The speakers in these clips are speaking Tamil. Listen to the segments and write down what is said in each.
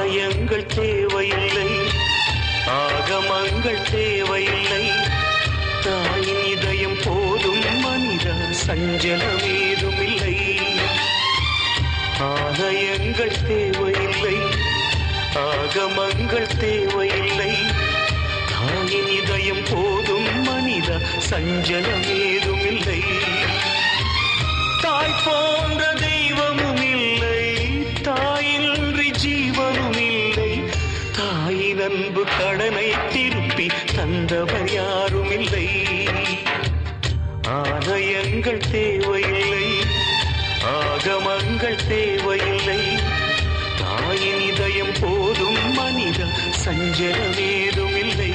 ஆலயங்கள் தேவையில்லை, ஆகமங்கள் தேவையில்லை, தாயின் இதயம் போதும் மனிதா, சஞ்சலம் ஏதுமில்லை. ஆலயங்கள் தேவையில்லை, ஆகமங்கள் தேவையில்லை, தாயின் இதயம் போதும் மனிதா, சஞ்சலம் ஏதுமில்லை. தாய் போன்ற தெய்வமும் இல்லை, தாயின்றி ஜீவனும் இல்லை, தாயின் அன்பு கடனை திருப்பி தந்தவர் யாரும் இல்லை. ஆலயங்கள் தேவையில்லை, ஆகமங்கள் தேவையில்லை, தாயின் இதயம் போதும் மனித, சஞ்சலம் ஏதும் இல்லை.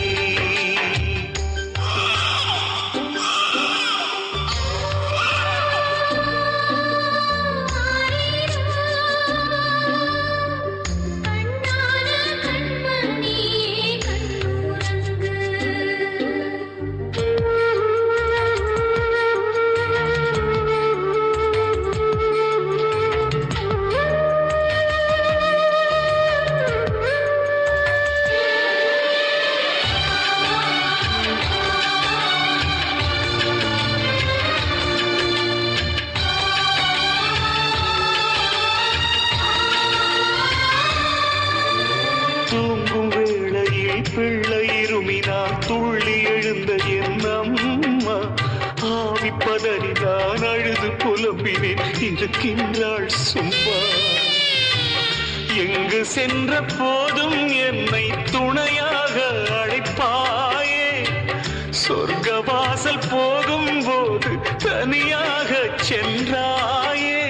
தூங்கும் வேளையில் பிள்ளை இருமினால் துள்ளி எழுந்த என் அம்மா, ஆவி பதறிதான் அழுது புலம்பினேன், இருக்கின்றாள் சும்மா. எங்கு சென்ற போதும் என்னை துணையாக அழைப்பாயே, சொர்க்கவாசல் போகும் போது தனியாக சென்றாயே.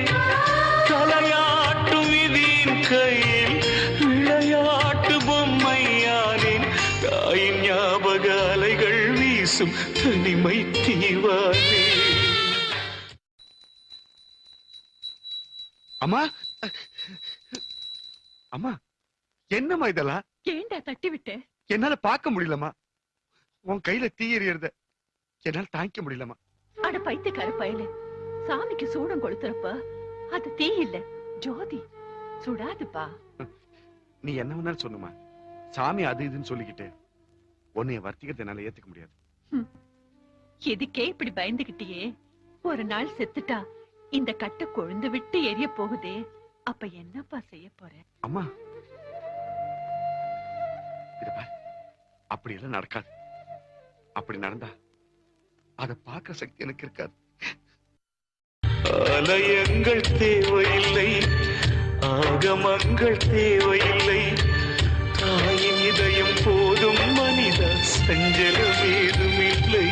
தலையாட்டு விதியின் கையில் விளையாட்டு பொம்மையானேன், தாயின் ஞாபக அலைகள் வீசும் தனிமை தீவானே. அம்மா, அம்மா, என்னம்மா இதெல்லாம்? ஏண்டா தட்டி விட்டு? என்னால பார்க்க முடியலம்மா, உன் கையில தீ எறியறத என்னால தாங்கிக்க முடியலம்மா. அட பைத்தியக்கார பயலே, சாமிக்கு சூடம் கொளுத்துறப்ப அது தீ இல்ல, ஜோதி. சுடாதுப்பா. நீ என்ன வேணாலும் சொன்னுமா, சாமி அது இதுன்னு சொல்லிக்கிட்டு உன்னைய வர்த்திக்கிறத என்னால ஏத்துக்க முடியாது. எதுக்கே இப்படி பயந்துகிட்டியே? ஒரு நாள் செத்துட்டா இந்த கட்டை கொழுந்து விட்டு எரிய போகுதே, அப்ப என்னப்பா செய்ய போற? அம்மா, இத பாரு, அப்படி எல்லாம் நடக்காது. அப்படி நடந்தா அத பார்க்க சக்தி எனக்கு இருக்காது. ஆலயங்கள் தேவையில்லை, ஆகமங்கள் தேவையில்லை, தாயின் இதயம் போதும் மனித, சஞ்சலம் ஏதுமில்லை.